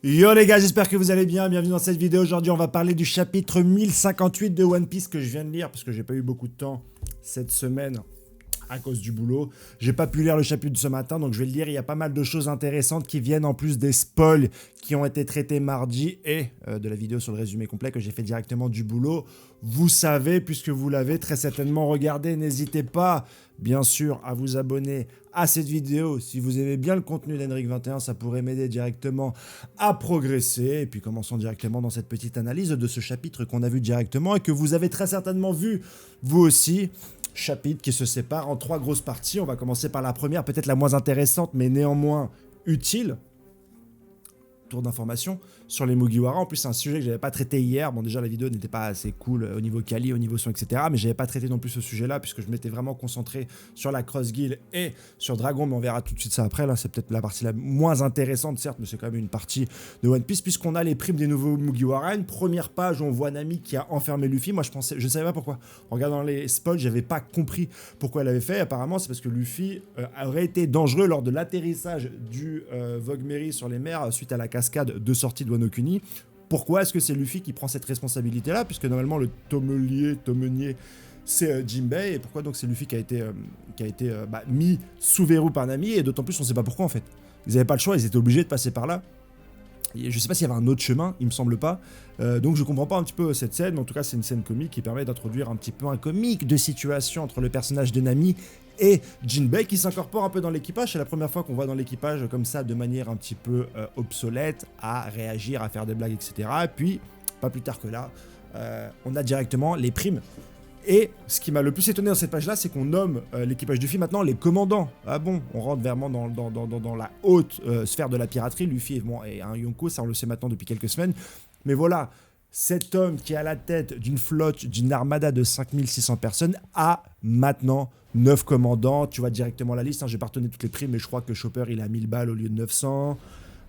Yo les gars, j'espère que vous allez bien, bienvenue dans cette vidéo. Aujourd'hui on va parler du chapitre 1058 de One Piece que je viens de lire parce que j'ai pas eu beaucoup de temps cette semaine à cause du boulot. J'ai pas pu lire le chapitre de ce matin, donc je vais le lire. Il y a pas mal de choses intéressantes qui viennent en plus des spoils qui ont été traités mardi et de la vidéo sur le résumé complet que j'ai fait directement du boulot. Vous savez, puisque vous l'avez très certainement regardé, n'hésitez pas, bien sûr, à vous abonner à cette vidéo. Si vous aimez bien le contenu d'Henrik21, ça pourrait m'aider directement à progresser. Et puis commençons directement dans cette petite analyse de ce chapitre qu'on a vu directement et que vous avez très certainement vu, vous aussi. Chapitre qui se sépare en 3 grosses parties. On va commencer par la première, peut-être la moins intéressante, mais néanmoins utile. Tour d'information sur les Mugiwara. En plus, c'est un sujet que j'avais pas traité hier. Bon, déjà, la vidéo n'était pas assez cool au niveau quali, au niveau son, etc. Mais j'avais pas traité non plus ce sujet-là, puisque je m'étais vraiment concentré sur la Cross Guild et sur Dragon. Mais on verra tout de suite ça après. Là, c'est peut-être la partie la moins intéressante, certes, mais c'est quand même une partie de One Piece, puisqu'on a les primes des nouveaux Mugiwara. Une première page où on voit Nami qui a enfermé Luffy. Moi, je savais pas pourquoi. En regardant les spoils, j'avais pas compris pourquoi elle avait fait. Apparemment, c'est parce que Luffy aurait été dangereux lors de l'atterrissage du Vogue Mary sur les mers suite à la cascade de sortie de Wano Kuni. Pourquoi est-ce que c'est Luffy qui prend cette responsabilité-là, puisque normalement le tomenier, c'est Jinbei, et pourquoi donc c'est Luffy qui a été mis sous verrou par Nami, et d'autant plus on sait pas pourquoi en fait. Ils n'avaient pas le choix, ils étaient obligés de passer par là. Et je sais pas s'il y avait un autre chemin, il me semble pas. Donc je comprends pas un petit peu cette scène, mais en tout cas c'est une scène comique qui permet d'introduire un petit peu un comique de situation entre le personnage de Nami et Jinbei qui s'incorpore un peu dans l'équipage. C'est la première fois qu'on voit dans l'équipage comme ça de manière un petit peu obsolète à réagir, à faire des blagues, etc. Et puis, pas plus tard que là, on a directement les primes. Et ce qui m'a le plus étonné dans cette page-là, c'est qu'on nomme l'équipage du film maintenant les commandants. Ah bon, on rentre vraiment dans la haute sphère de la piraterie. Luffy est un Yonko, ça on le sait maintenant depuis quelques semaines. Mais voilà, cet homme qui est à la tête d'une flotte, d'une armada de 5600 personnes, a maintenant 9 commandants. Tu vois directement la liste, hein, j'ai pas retenu toutes les primes, mais je crois que Chopper il a 1000 balles au lieu de 900.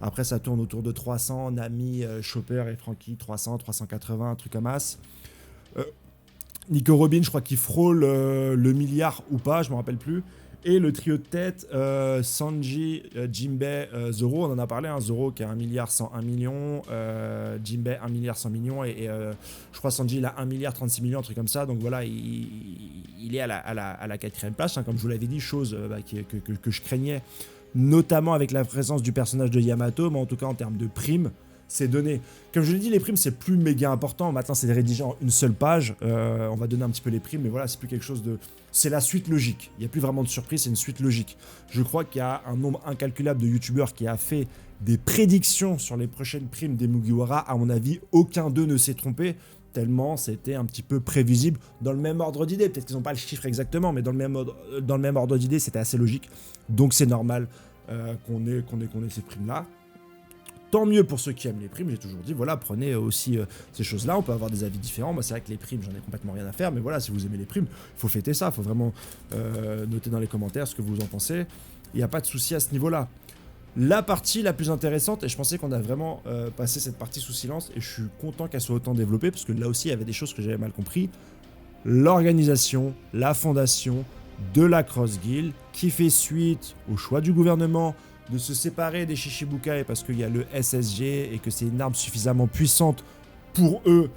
Après ça tourne autour de 300, Nami, Chopper et Franky 300, 380, un truc comme as. Nico Robin, je crois qu'il frôle le milliard ou pas, je me rappelle plus. Et le trio de tête, Sanji, Jinbei, Zoro, on en a parlé, hein, Zoro qui a 1 milliard 101 millions, Jinbei 1 milliard 100 millions, et je crois Sanji il a 1 milliard 36 millions, un truc comme ça, donc voilà, il est à la 4ème place, hein, comme je vous l'avais dit, chose que je craignais, notamment avec la présence du personnage de Yamato, mais en tout cas en termes de primes, c'est donné. Comme je l'ai dit, les primes, c'est plus méga important. Maintenant, c'est rédigé en une seule page. On va donner un petit peu les primes, mais voilà, c'est plus quelque chose de... C'est la suite logique. Il n'y a plus vraiment de surprise, c'est une suite logique. Je crois qu'il y a un nombre incalculable de youtubeurs qui a fait des prédictions sur les prochaines primes des Mugiwara. À mon avis, aucun d'eux ne s'est trompé, tellement c'était un petit peu prévisible dans le même ordre d'idée. Peut-être qu'ils n'ont pas le chiffre exactement, mais dans le même ordre d'idée, c'était assez logique. Donc c'est normal qu'on ait ces primes-là. Tant mieux pour ceux qui aiment les primes, j'ai toujours dit, voilà, prenez aussi ces choses-là, on peut avoir des avis différents. Moi, c'est vrai que les primes, j'en ai complètement rien à faire, mais voilà, si vous aimez les primes, il faut fêter ça, il faut vraiment noter dans les commentaires ce que vous en pensez. Il n'y a pas de souci à ce niveau-là. La partie la plus intéressante, et je pensais qu'on a vraiment passé cette partie sous silence, et je suis content qu'elle soit autant développée, parce que là aussi, il y avait des choses que j'avais mal compris. L'organisation, la fondation de la Cross Guild, qui fait suite au choix du gouvernement de se séparer des Shichibukai parce qu'il y a le SSG et que c'est une arme suffisamment puissante pour eux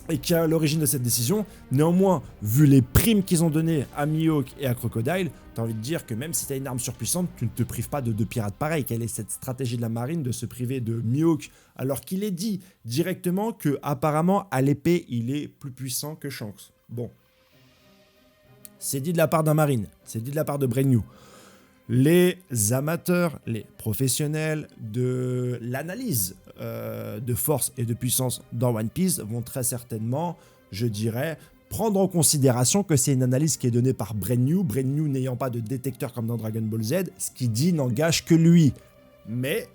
et qui est à l'origine de cette décision. Néanmoins, vu les primes qu'ils ont données à Mihawk et à Crocodile, t'as envie de dire que même si t'as une arme surpuissante, tu ne te prives pas de pirates pareils. Quelle est cette stratégie de la marine de se priver de Mihawk alors qu'il est dit directement que apparemment à l'épée il est plus puissant que Shanks. Bon, c'est dit de la part d'un marine, c'est dit de la part de Brennu. Les amateurs, les professionnels de l'analyse de force et de puissance dans One Piece vont très certainement, je dirais, prendre en considération que c'est une analyse qui est donnée par Brennu n'ayant pas de détecteur comme dans Dragon Ball Z, ce qui dit n'engage que lui. Mais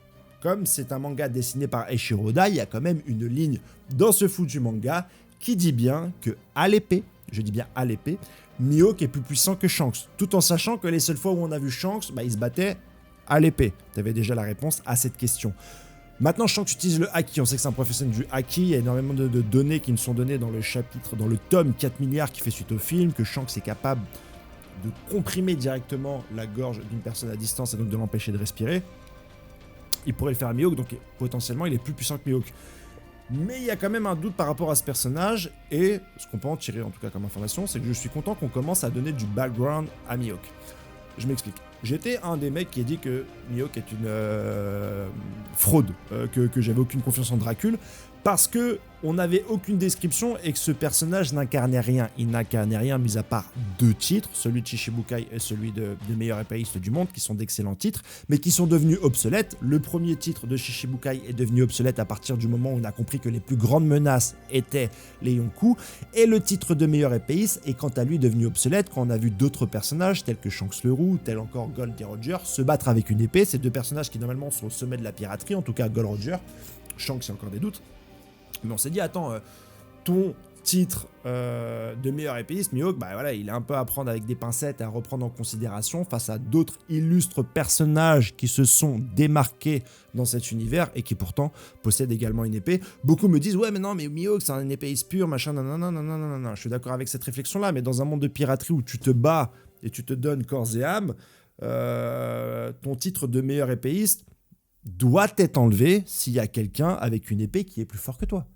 comme c'est un manga dessiné par Eiichiro Oda, il y a quand même une ligne dans ce foutu manga qui dit bien que à l'épée, je dis bien à l'épée, Mihawk est plus puissant que Shanks, tout en sachant que les seules fois où on a vu Shanks, il se battait à l'épée. Tu avais déjà la réponse à cette question. Maintenant, Shanks utilise le haki, on sait que c'est un professionnel du haki, il y a énormément de données qui nous sont données dans le chapitre, dans le tome 4 milliards qui fait suite au film, que Shanks est capable de comprimer directement la gorge d'une personne à distance et donc de l'empêcher de respirer. il pourrait le faire à Mihawk, donc potentiellement il est plus puissant que Mihawk. Mais il y a quand même un doute par rapport à ce personnage, et ce qu'on peut en tirer en tout cas comme information, c'est que je suis content qu'on commence à donner du background à Mihawk. Je m'explique. J'étais un des mecs qui a dit que Mihawk est une fraude, que j'avais aucune confiance en Dracul, parce que on n'avait aucune description et que ce personnage n'incarnait rien. Il n'incarnait rien mis à part 2 titres, celui de Shishibukai et celui de meilleur épéiste du monde, qui sont d'excellents titres, mais qui sont devenus obsolètes. Le premier titre de Shishibukai est devenu obsolète à partir du moment où on a compris que les plus grandes menaces étaient les Yonkou, et le titre de meilleur épéiste est quant à lui devenu obsolète quand on a vu d'autres personnages tels que Shanks le Roux, tel encore Gold et Roger se battre avec une épée. Ces 2 personnages qui normalement sont au sommet de la piraterie, en tout cas Gold Roger. Shanks, il y a encore des doutes. Mais on s'est dit, attends, ton titre de meilleur épéiste, Mihawk, bah voilà, il est un peu à prendre avec des pincettes et à reprendre en considération face à d'autres illustres personnages qui se sont démarqués dans cet univers et qui pourtant possèdent également une épée. Beaucoup me disent, ouais, mais non, mais Mihawk, c'est un épéiste pur, machin, non. Je suis d'accord avec cette réflexion-là, mais dans un monde de piraterie où tu te bats et tu te donnes corps et âme, ton titre de meilleur épéiste doit être enlevé s'il y a quelqu'un avec une épée qui est plus fort que toi.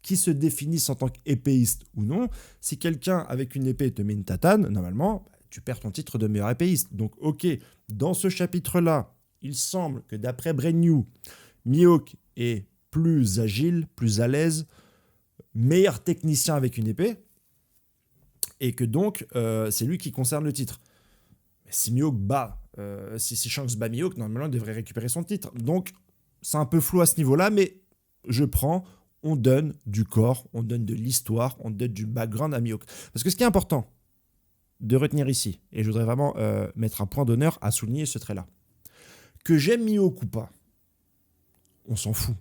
Qui se définisse en tant qu'épéiste ou non, si quelqu'un avec une épée te met une tatane, normalement, tu perds ton titre de meilleur épéiste. Donc ok, dans ce chapitre-là, il semble que d'après Brand New, Mihawk est plus agile, plus à l'aise, meilleur technicien avec une épée, et que donc c'est lui qui concerne le titre. Mais si Mihawk bat, si Shanks bat Mihawk, normalement il devrait récupérer son titre. Donc c'est un peu flou à ce niveau-là, mais je prends, on donne du corps, on donne de l'histoire, on donne du background à Mihawk. Parce que ce qui est important de retenir ici, et je voudrais vraiment mettre un point d'honneur à souligner ce trait-là, que j'aime Mihawk ou pas, on s'en fout.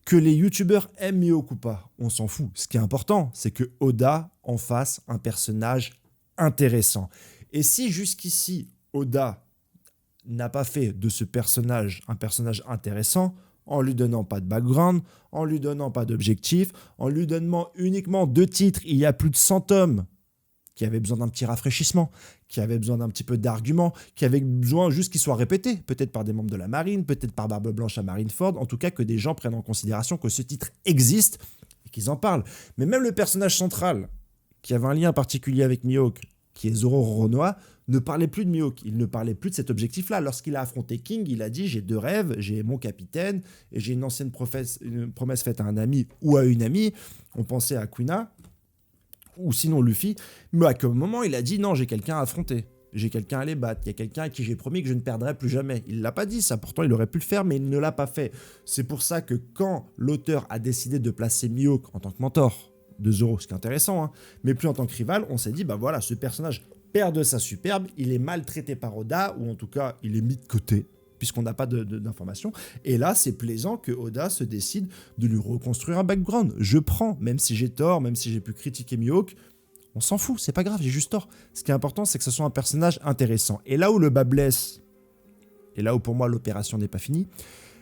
Que les youtubeurs aiment Mihawk ou pas, on s'en fout. Ce qui est important, c'est que Oda en fasse un personnage intéressant. Et si jusqu'ici, Oda n'a pas fait de ce personnage un personnage intéressant, en lui donnant pas de background, en lui donnant pas d'objectif, en lui donnant uniquement 2 titres, il y a plus de 100 tomes, qui avaient besoin d'un petit rafraîchissement, qui avaient besoin d'un petit peu d'arguments, qui avaient besoin juste qu'ils soient répétés, peut-être par des membres de la marine, peut-être par Barbe Blanche à Marineford, en tout cas que des gens prennent en considération que ce titre existe et qu'ils en parlent. Mais même le personnage central, qui avait un lien particulier avec Mihawk, qui est Zoro Roronoa, ne parlait plus de Mihawk, il ne parlait plus de cet objectif-là. Lorsqu'il a affronté King, il a dit « j'ai 2 rêves, j'ai mon capitaine et j'ai une ancienne promesse faite à un ami ou à une amie ». On pensait à Quina, ou sinon Luffy, mais à quel moment il a dit « non, j'ai quelqu'un à affronter, j'ai quelqu'un à les battre, il y a quelqu'un à qui j'ai promis que je ne perdrai plus jamais ». Il ne l'a pas dit ça, pourtant il aurait pu le faire, mais il ne l'a pas fait. C'est pour ça que quand l'auteur a décidé de placer Mihawk en tant que mentor de Zoro, ce qui est intéressant, hein, mais plus en tant que rival, on s'est dit « bah voilà, ce personnage perd de sa superbe, il est maltraité par Oda, ou en tout cas, il est mis de côté, puisqu'on n'a pas d'informations. Et là, c'est plaisant que Oda se décide de lui reconstruire un background. Je prends, même si j'ai tort, même si j'ai pu critiquer Mihawk, on s'en fout, c'est pas grave, j'ai juste tort. Ce qui est important, c'est que ce soit un personnage intéressant. Et là où le bas blesse, et là où pour moi l'opération n'est pas finie,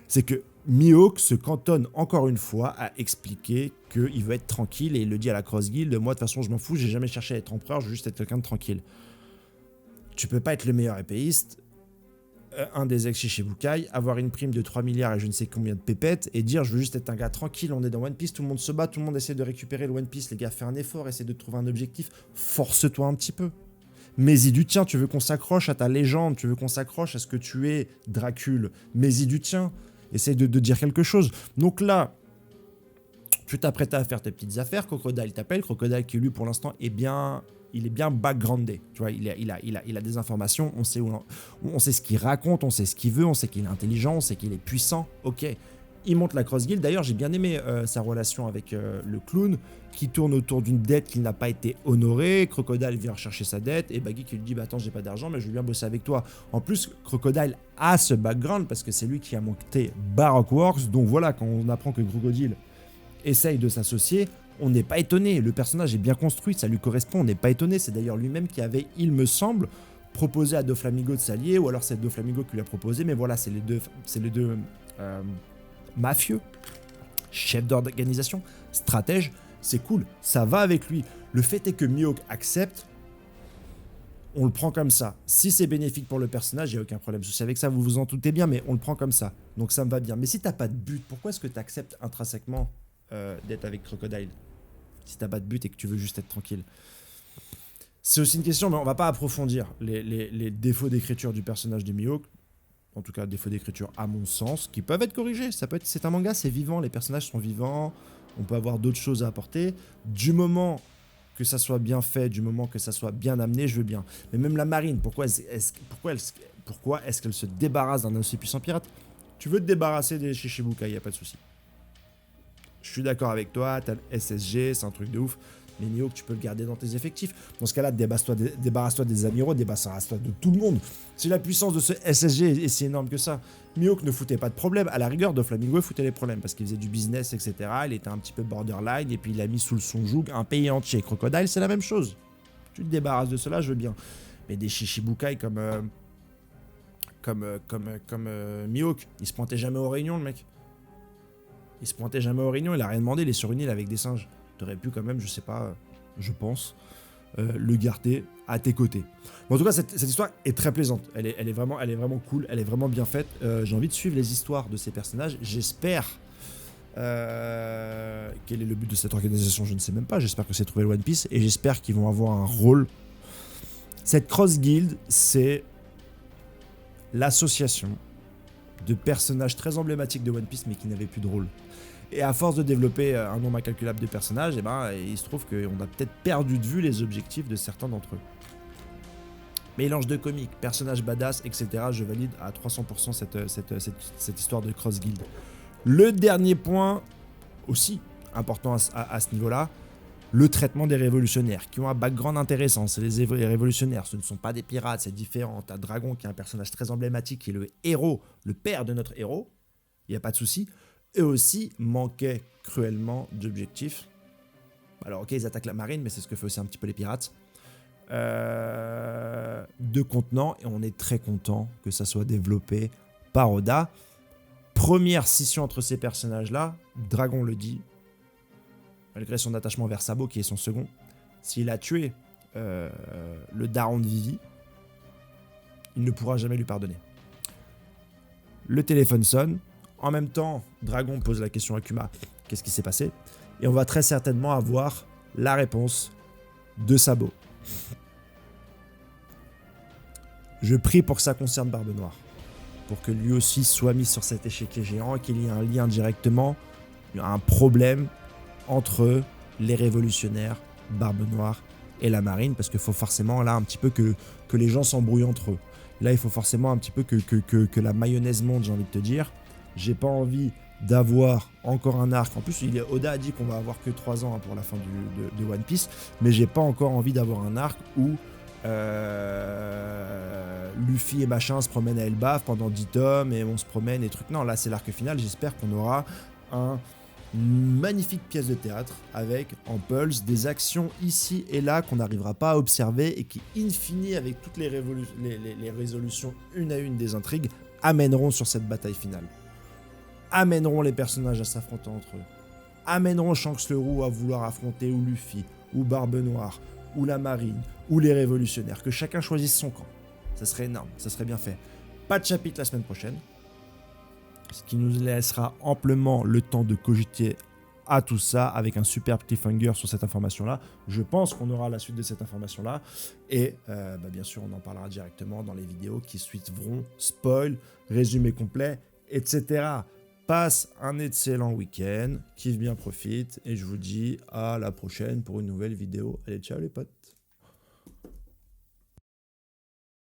c'est que Mihawk se cantonne encore une fois à expliquer qu'il veut être tranquille et il le dit à la Cross Guild. Moi, de toute façon, je m'en fous, j'ai jamais cherché à être empereur, je veux juste être quelqu'un de tranquille. Tu peux pas être le meilleur épéiste, un des ex-Shishibukai, avoir une prime de 3 milliards et je ne sais combien de pépettes et dire je veux juste être un gars tranquille, on est dans One Piece, tout le monde se bat, tout le monde essaie de récupérer le One Piece, les gars, fais un effort, essaie de trouver un objectif, force-toi un petit peu. Mets-y du tien, tu veux qu'on s'accroche à ta légende, tu veux qu'on s'accroche à ce que tu es, Dracul, mets-y du tien. Essaye de dire quelque chose. Donc là, tu t'apprêtes à faire tes petites affaires. Crocodile t'appelle. Crocodile qui, lui, pour l'instant, il est bien backgroundé. Tu vois, il a des informations. On sait ce qu'il raconte. On sait ce qu'il veut. On sait qu'il est intelligent. On sait qu'il est puissant. Ok. Il monte la Cross Guild. D'ailleurs, j'ai bien aimé sa relation avec le clown qui tourne autour d'une dette qui n'a pas été honorée. Crocodile vient rechercher sa dette et Baggy qui lui dit bah, attends, j'ai pas d'argent, mais je veux bien bosser avec toi. En plus, Crocodile a ce background parce que c'est lui qui a monté Baroque Works. Donc voilà, quand on apprend que Crocodile essaye de s'associer, on n'est pas étonné. Le personnage est bien construit, ça lui correspond, on n'est pas étonné. C'est d'ailleurs lui-même qui avait, il me semble, proposé à Doflamingo de s'allier, ou alors c'est Doflamingo qui lui a proposé, mais voilà, c'est les deux mafieux, chef d'organisation, stratège. C'est cool, ça va avec lui. Le fait est que Mihawk accepte, On le prend comme ça. Si c'est bénéfique pour le personnage, il n'y a aucun problème. Souci avec ça, vous vous en doutez bien, mais on le prend comme ça. Donc ça me va bien. Mais si t'as pas de but, pourquoi est-ce que tu acceptes intrinsèquement d'être avec Crocodile? Si t'as pas de but et que tu veux juste être tranquille. C'est aussi une question, mais on va pas approfondir les défauts d'écriture du personnage de Mihawk. En tout cas, défauts d'écriture à mon sens, qui peuvent être corrigés. C'est un manga, c'est vivant, les personnages sont vivants, on peut avoir d'autres choses à apporter. Du moment que ça soit bien fait, du moment que ça soit bien amené, je veux bien. Mais même la marine, pourquoi est-ce qu'elle se débarrasse d'un aussi puissant pirate? Tu veux te débarrasser des Shichibukai, y a pas de souci. Je suis d'accord avec toi, t'as le SSG, c'est un truc de ouf. Mais Mihawk, tu peux le garder dans tes effectifs. Dans ce cas-là, débarrasse-toi des amiraux, débarrasse-toi de tout le monde. Si la puissance de ce SSG est si énorme que ça, Mihawk ne foutait pas de problème. À la rigueur, Doflamingo foutait les problèmes parce qu'il faisait du business, etc. Il était un petit peu borderline et puis il a mis sous son joug un pays entier. Crocodile, c'est la même chose. Tu te débarrasses de cela, je veux bien. Mais des Shichibukai comme Mihawk, il se pointait jamais aux réunions, le mec. Il se pointait jamais aux réunions, il a rien demandé, il est sur une île avec des singes. T'aurais pu quand même, je sais pas, je pense, le garder à tes côtés. Bon, en tout cas, cette histoire est très plaisante. Elle est vraiment cool, elle est vraiment bien faite. J'ai envie de suivre les histoires de ces personnages. J'espère... quel est le but de cette organisation, je ne sais même pas. J'espère que c'est trouver le One Piece et j'espère qu'ils vont avoir un rôle. Cette Cross Guild, c'est l'association de personnages très emblématiques de One Piece mais qui n'avaient plus de rôle. Et à force de développer un nombre incalculable de personnages, eh ben, il se trouve qu'on a peut-être perdu de vue les objectifs de certains d'entre eux. Mélange de comiques, personnages badass, etc. Je valide à 300% cette histoire de Cross Guild. Le dernier point, aussi important à ce niveau-là, le traitement des révolutionnaires, qui ont un background intéressant. C'est les révolutionnaires, ce ne sont pas des pirates, c'est différent. T'as Dragon qui est un personnage très emblématique, qui est le héros, le père de notre héros, il n'y a pas de souci. Eux aussi manquaient cruellement d'objectifs. Alors ok, ils attaquent la marine, mais c'est ce que fait aussi un petit peu les pirates. De contenants, et on est très content que ça soit développé par Oda. Première scission entre ces personnages-là, Dragon le dit, malgré son attachement vers Sabo, qui est son second, s'il a tué le daron de Vivi, il ne pourra jamais lui pardonner. Le téléphone sonne. En même temps, Dragon pose la question à Kuma, qu'est-ce qui s'est passé? Et on va très certainement avoir la réponse de Sabo. Je prie pour que ça concerne Barbe Noire, pour que lui aussi soit mis sur cet échiquier géant et qu'il y ait un lien directement, un problème entre les révolutionnaires, Barbe Noire et la marine, parce qu'il faut forcément là un petit peu que les gens s'embrouillent entre eux. Là, il faut forcément un petit peu que la mayonnaise monte, j'ai envie de te dire. J'ai pas envie d'avoir encore un arc. En plus, Oda a dit qu'on va avoir que 3 ans pour la fin de One Piece, mais j'ai pas encore envie d'avoir un arc où Luffy et machin se promènent à Elbaf pendant 10 tomes et on se promène et trucs. Non, là c'est l'arc final. J'espère qu'on aura une magnifique pièce de théâtre avec en pulse des actions ici et là qu'on n'arrivera pas à observer et qui, in fine, avec toutes les résolutions une à une des intrigues, amèneront sur cette bataille finale. Amèneront les personnages à s'affronter entre eux. Amèneront Shanks le Roux à vouloir affronter ou Luffy, ou Barbe Noire, ou la marine, ou les révolutionnaires. Que chacun choisisse son camp. Ça serait énorme, ça serait bien fait. Pas de chapitre la semaine prochaine. Ce qui nous laissera amplement le temps de cogiter à tout ça avec un superbe cliffhanger sur cette information-là. Je pense qu'on aura la suite de cette information-là. Et bien sûr, on en parlera directement dans les vidéos qui suivront. Spoil, résumé complet, etc. Passe un excellent week-end, kiffe bien, profite, et je vous dis à la prochaine pour une nouvelle vidéo. Allez, ciao les potes!